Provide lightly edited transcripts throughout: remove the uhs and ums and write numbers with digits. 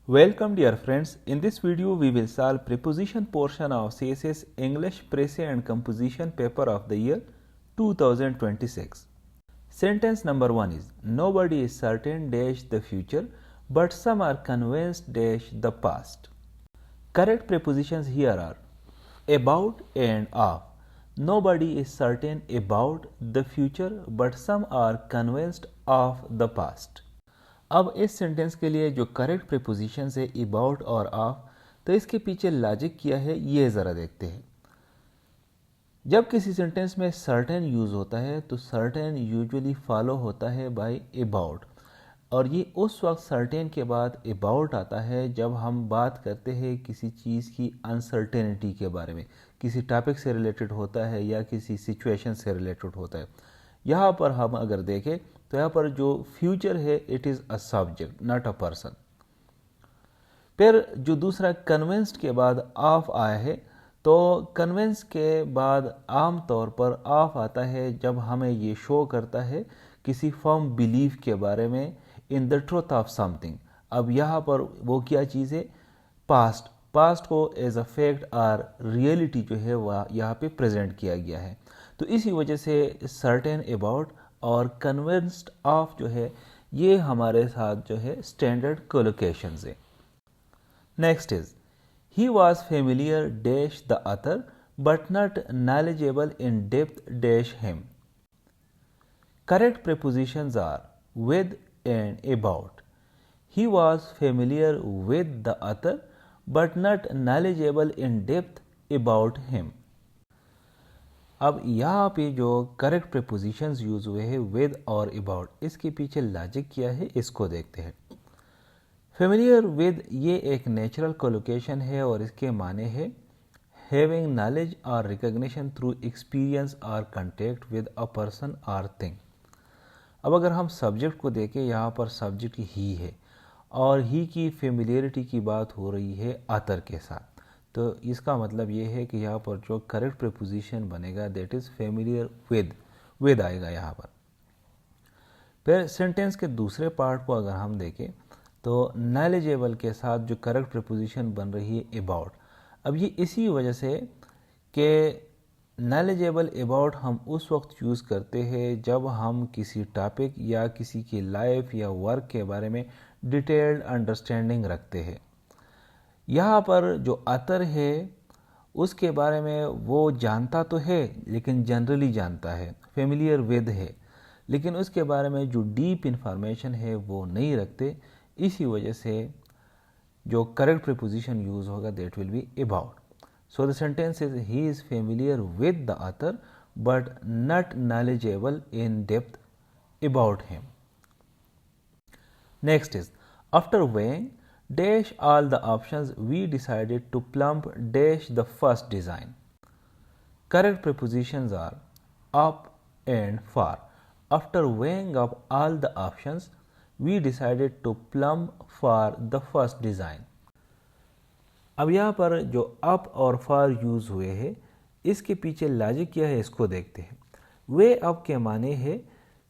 Welcome dear friends, in this video we will solve preposition portion of CSS English Prose and Composition paper of the year 2026. Sentence number 1 is, nobody is certain dash the future but some are convinced dash the past. Correct prepositions here are about and of. Nobody is certain about the future but some are convinced of the past. अब इस sentence के लिए जो correct preposition है about और of, तो इसके पीछे लॉजिक क्या है ये ज़रा देखते हैं। जब किसी सेंटेंस में सर्टेन यूज़ होता है तो सर्टेन यूजुअली फॉलो होता है बाय अबाउट, और ये उस वक्त सर्टेन के बाद अबाउट आता है जब हम बात करते हैं किसी चीज़ की अनसर्टेनिटी के बारे में, किसी टॉपिक से रिलेटेड होता है या किसी सिचुएशन से रिलेटेड होता है। यहाँ पर हम अगर देखें तो यहाँ पर जो फ्यूचर है it is a subject not a person. फिर जो दूसरा कन्विंस्ड के बाद ऑफ आया है, तो कन्विंस के बाद आम तौर पर ऑफ आता है जब हमें ये शो करता है किसी फर्म बिलीफ के बारे में, in the truth of something. अब यहाँ पर वो क्या चीज़ है, पास्ट को एज अ फैक्ट और रियलिटी जो है वह यहाँ पे प्रेजेंट किया गया है। तो इसी वजह से सर्टेन अबाउट और कन्विंस्ड ऑफ जो है ये हमारे साथ जो है स्टैंडर्ड कोलोकेशंस है। Next is, he was familiar dash the Athar but not knowledgeable in depth dash him. Correct prepositions are with and about. He was familiar with the author but not knowledgeable in depth about him. अब यहाँ पे जो correct prepositions use हुए हैं with और about, इसके पीछे logic क्या है इसको देखते हैं। familiar with ये एक नेचुरल कोलोकेशन है और इसके माने है having knowledge or recognition through experience or contact with a person or thing. अब अगर हम सब्जेक्ट को देखें, यहाँ पर सब्जेक्ट ही है और ही की फेमिलियरिटी की बात हो रही है अतर के साथ, तो इसका मतलब ये है कि यहाँ पर जो करेक्ट प्रीपोजिशन बनेगा दैट इज़ फेमिलियर विद आएगा यहाँ पर। फिर सेंटेंस के दूसरे पार्ट को अगर हम देखें तो नॉलेजेबल के साथ जो करेक्ट प्रीपोजिशन बन रही है अबाउट। अब ये इसी वजह से कि नॉलेजेबल अबाउट हम उस वक्त यूज़ करते हैं जब हम किसी टॉपिक या किसी की लाइफ या वर्क के बारे में डिटेल्ड अंडरस्टैंडिंग रखते हैं। यहाँ पर जो अतर है उसके बारे में वो जानता तो है लेकिन जनरली जानता है, फेमिलियर विद है, लेकिन उसके बारे में जो डीप इंफॉर्मेशन है वो नहीं रखते। इसी वजह से जो करेक्ट प्रीपोजिशन यूज़ होगा that will be about. So the sentence is, he is familiar with the author but not knowledgeable in depth about him. Next is, after weighing dash all the options we decided to plump dash the first design. Correct prepositions are up and far. After weighing up all the options we decided to plump for the first design. अब यहाँ पर जो up और फार use हुए हैं इसके पीछे logic क्या है इसको देखते हैं। वे अप के माने है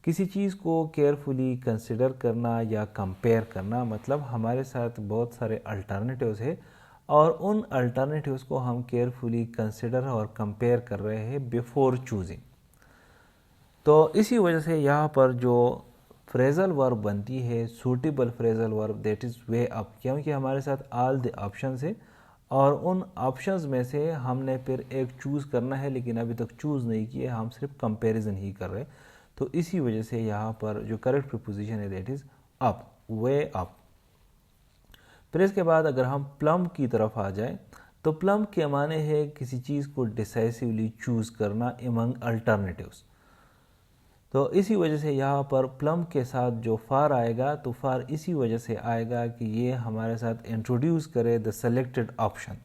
किसी चीज़ को केयरफुली कंसिडर करना या कंपेयर करना, मतलब हमारे साथ बहुत सारे अल्टरनेटिव्स है और उन अल्टरनेटिव्स को हम केयरफुली कंसिडर और कंपेयर कर रहे हैं बिफोर चूजिंग। तो इसी वजह से यहाँ पर जो फ्रेजल वर्ब बनती है suitable phrasal verb that is way up, क्योंकि हमारे साथ ऑल द ऑप्शंस है और उन ऑप्शंस में से हमने फिर एक चूज़ करना है लेकिन अभी तक चूज़ नहीं किया, हम सिर्फ कंपैरिजन ही कर रहे हैं। तो इसी वजह से यहाँ पर जो करेक्ट प्रीपोजिशन है that is up, way up. फिर इसके बाद अगर हम प्लम की तरफ आ जाए तो प्लम के माने है किसी चीज़ को डिसाइसिवली चूज़ करना अमंग अल्टरनेटिव्स। तो इसी वजह से यहाँ पर प्लम के साथ जो फार आएगा तो फार इसी वजह से आएगा कि ये हमारे साथ इंट्रोड्यूस करे द सेलेक्टेड ऑप्शन।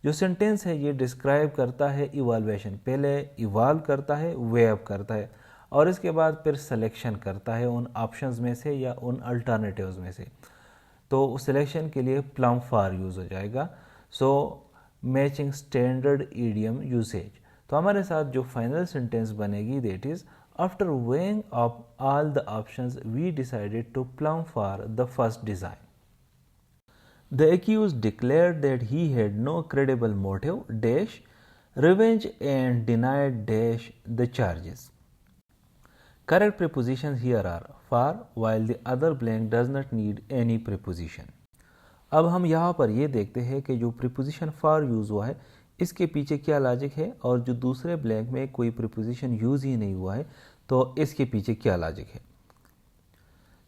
जो सेंटेंस है ये डिस्क्राइब करता है इवाल्वेशन, पहले इवाल्व करता है, वे अप करता है और इसके बाद फिर सिलेक्शन करता है उन ऑप्शंस में से या उन अल्टरनेटिव्स में से। तो सिलेक्शन के लिए प्लम फार यूज़ हो जाएगा। सो मैचिंग स्टैंडर्ड ईडियम यूसेज। तो हमारे साथ जो फाइनल सेंटेंस बनेगी that is, after weighing up all the options we decided to plumb for the first design. The accused declared that he had no credible motive dash revenge and denied dash the charges. Correct prepositions here are for while the other blank does not need any preposition. अब हम यहाँ पर ये देखते हैं कि जो preposition for use हुआ है इसके पीछे क्या लॉजिक है, और जो दूसरे ब्लैंक में कोई preposition यूज़ ही नहीं हुआ है तो इसके पीछे क्या लॉजिक है।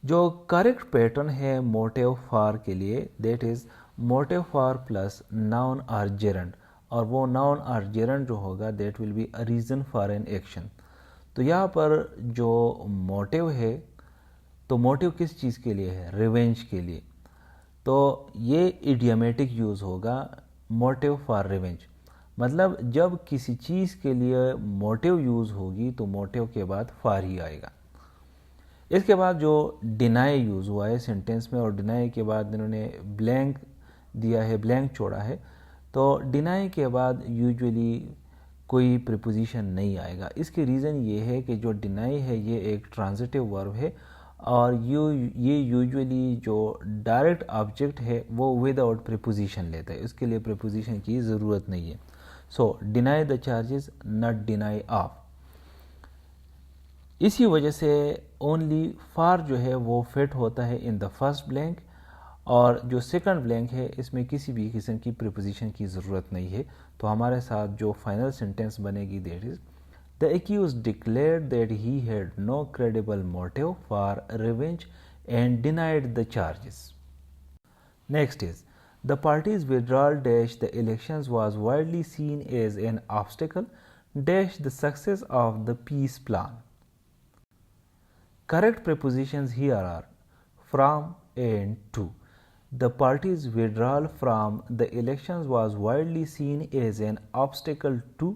जो करेक्ट पैटर्न है मोटिव फॉर के लिए that is motive for plus noun और जेरंड, और वो नाउन और जेरंड जो होगा that will be a reason for an action. तो यहाँ पर जो मोटिव है तो मोटिव किस चीज़ के लिए है, रिवेंज के लिए, तो ये इडियमेटिक यूज़ होगा मोटिव फॉर रिवेंज। मतलब जब किसी चीज़ के लिए मोटिव यूज़ होगी तो मोटिव के बाद फॉर ही आएगा। इसके बाद जो डिनाई यूज़ हुआ है सेंटेंस में, और डिनाई के बाद इन्होंने ब्लैंक दिया है, ब्लैंक छोड़ा है, तो डिनाई के बाद यूजुअली कोई प्रीपोजिशन नहीं आएगा। इसके रीज़न ये है कि जो डिनाई है ये एक ट्रांजिटिव वर्ब है और ये यूजुअली जो डायरेक्ट ऑब्जेक्ट है वो विदाउट प्रीपोजिशन लेता है, इसके लिए प्रीपोजिशन की ज़रूरत नहीं है। So deny the charges not deny of. इसी वजह से ओनली फॉर जो है वो फिट होता है इन द फर्स्ट ब्लैंक, और जो सेकंड ब्लैंक है इसमें किसी भी किस्म की प्रीपोजिशन की ज़रूरत नहीं है। तो हमारे साथ जो फाइनल सेंटेंस बनेगी that is the accused declared that he had no credible motive for revenge and denied the charges. Next is the parties withdrawal dash the elections was widely seen as an obstacle dash the success of the peace plan. Correct prepositions here are from and to. The party's withdrawal from the elections was widely seen as an obstacle to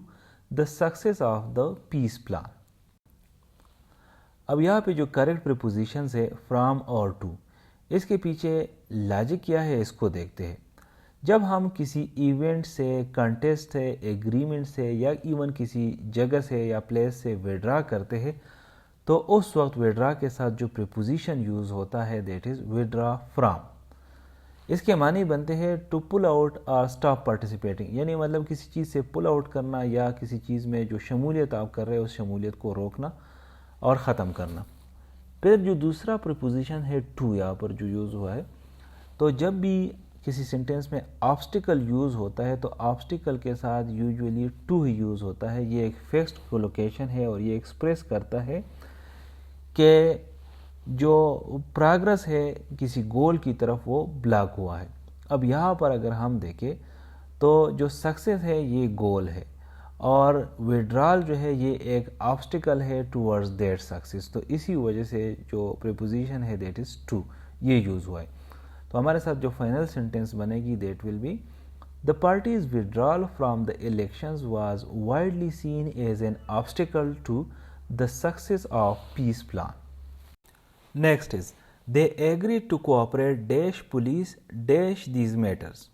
the success of the peace plan. अब यहाँ पे जो correct prepositions है from और to, इसके पीछे logic क्या है इसको देखते हैं। जब हम किसी इवेंट से, कंटेस्ट से, एग्रीमेंट से या इवन किसी जगह से या प्लेस से विड्रा करते हैं तो उस वक्त विड्रा के साथ जो प्रीपोजिशन यूज़ होता है दैट इज़ विड्रा फ्रॉम। इसके मानी बनते हैं टू पुल आउट और स्टॉप पार्टिसिपेटिंग, यानी मतलब किसी चीज़ से पुल आउट करना या किसी चीज़ में जो शमूलियत आप कर रहे हैं उस शमूलियत को रोकना और ख़त्म करना। फिर जो दूसरा प्रीपोजिशन है टू यहाँ पर जो यूज़ हुआ है, तो जब भी किसी सेंटेंस में ऑब्स्टिकल यूज़ होता है तो ऑब्स्टिकल के साथ यूजुअली टू ही यूज़ होता है। ये एक फिक्स्ड कोलोकेशन है और ये एक्सप्रेस करता है कि जो प्रोग्रेस है किसी गोल की तरफ वो ब्लॉक हुआ है। अब यहाँ पर अगर हम देखें तो जो सक्सेस है ये गोल है और विड्रॉल जो है ये एक ऑब्स्टिकल है टुवर्ड्स दैट सक्सेस। तो इसी वजह से जो प्रीपोजिशन है दैट इज़ टू ये यूज़ हुआ है। तो हमारे साथ जो फाइनल सेंटेंस बनेगी that will be the parties withdrawal from the elections was widely seen as an obstacle to the success of peace plan. Next is they agreed to cooperate dash police dash these matters.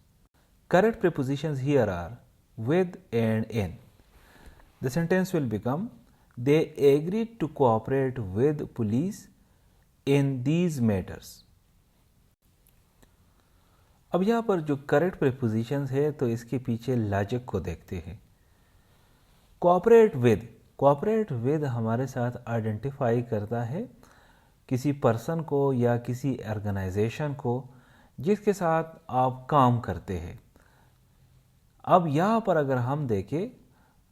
Correct prepositions here are with and in. The sentence will become they agreed to cooperate with police in these matters. अब यहाँ पर जो correct prepositions है तो इसके पीछे logic को देखते हैं। कोऑपरेट विद हमारे साथ आइडेंटिफाई करता है किसी पर्सन को या किसी ऑर्गेनाइजेशन को जिसके साथ आप काम करते हैं। अब यहाँ पर अगर हम देखें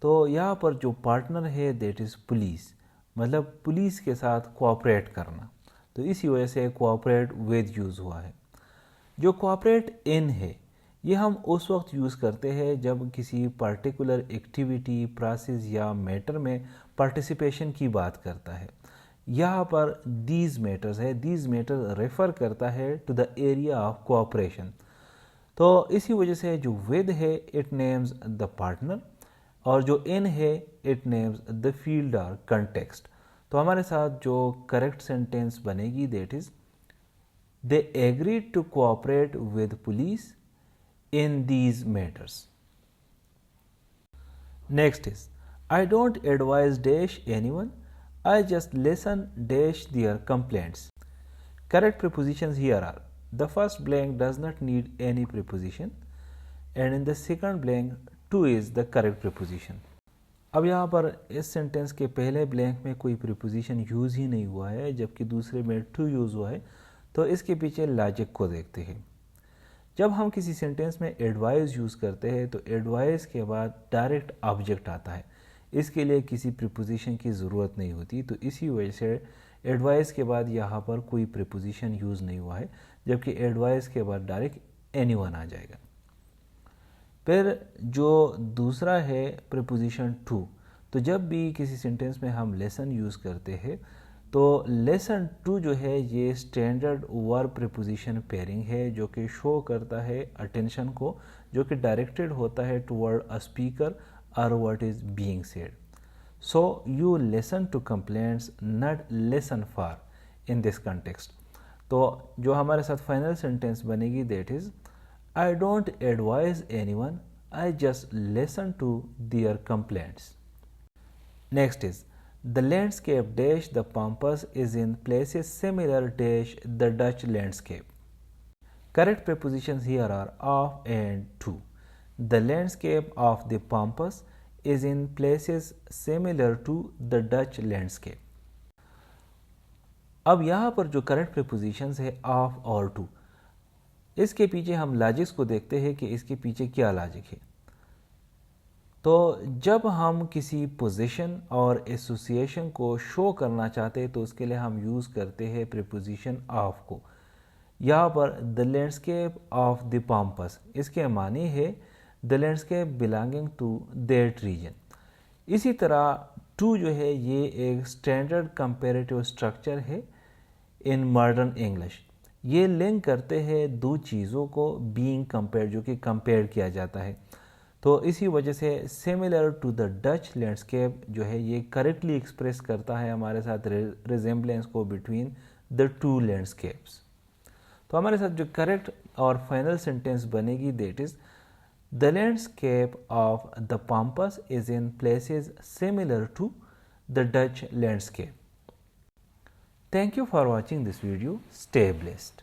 तो यहाँ पर जो पार्टनर है दैट इज़ पुलिस, मतलब पुलिस के साथ कोऑपरेट करना, तो इसी वजह से कोऑपरेट विद यूज़ हुआ है। जो कोऑपरेट इन है ये हम उस वक्त यूज़ करते हैं जब किसी पर्टिकुलर एक्टिविटी, प्रोसेस या मैटर में पार्टिसिपेशन की बात करता है। यहाँ पर दीज मैटर्स है, दीज मैटर रेफर करता है to the area of cooperation. तो इसी वजह से जो विद है इट नेम्स द पार्टनर और जो इन है इट नेम्स द फील्ड और कंटेक्स्ट। तो हमारे साथ जो करेक्ट सेंटेंस बनेगी that is they agreed to cooperate with police in these matters. Next is I don't advise dash anyone, I just listen dash their complaints. Correct prepositions here are the first blank does not need any preposition and in the second blank to is the correct preposition. अब यहाँ पर इस sentence के पहले blank में कोई preposition use ही नहीं हुआ है जबकि दूसरे में टू यूज़ हुआ है, तो इसके पीछे लॉजिक को देखते हैं। जब हम किसी सेंटेंस में एडवाइस यूज़ करते हैं तो एडवाइस के बाद डायरेक्ट ऑब्जेक्ट आता है, इसके लिए किसी प्रीपोजिशन की ज़रूरत नहीं होती, तो इसी वजह से एडवाइस के बाद यहाँ पर कोई प्रीपोजिशन यूज़ नहीं हुआ है, जबकि एडवाइस के बाद डायरेक्ट एनीवन आ जाएगा। फिर जो दूसरा है प्रीपोजिशन टू, तो जब भी किसी सेंटेंस में हम लेसन यूज़ करते हैं तो लेसन टू जो है ये स्टैंडर्ड वर्ब प्रीपोजिशन पेयरिंग है जो कि शो करता है अटेंशन को, जो कि डायरेक्टेड होता है टुवर्ड अ स्पीकर और what is being said. So you listen to complaints not listen for in this context. तो जो हमारे साथ फाइनल सेंटेंस बनेगी that is I don't advise anyone, I just listen to their complaints. Next is, the landscape dash the pampas is in places similar dash the Dutch landscape. Correct prepositions here are of and to. The landscape of the pampas is in places similar to the Dutch landscape. अब यहाँ पर जो correct prepositions है of और to, इसके पीछे हम logics को देखते हैं कि इसके पीछे क्या लॉजिक है। तो जब हम किसी पोजीशन और एसोसिएशन को शो करना चाहते हैं तो उसके लिए हम यूज़ करते हैं प्रीपोजिशन ऑफ को। यहाँ पर the landscape of the pampas, इसके मानी है the landscape belonging to that region. इसी तरह टू जो है ये एक स्टैंडर्ड कंपैरेटिव स्ट्रक्चर है इन मॉडर्न इंग्लिश। ये लिंक करते हैं दो चीज़ों को बीइंग कंपेयर, जो कि कंपेयर किया जाता है। तो इसी वजह से similar to the Dutch landscape जो है ये करेक्टली एक्सप्रेस करता है हमारे साथ रिजेम्बलेंस को बिटवीन द टू लैंडस्केप्स। तो हमारे साथ जो करेक्ट और फाइनल सेंटेंस बनेगी that is the landscape of the Pampas is in places similar to the Dutch landscape. Thank you for watching this video. Stay blessed.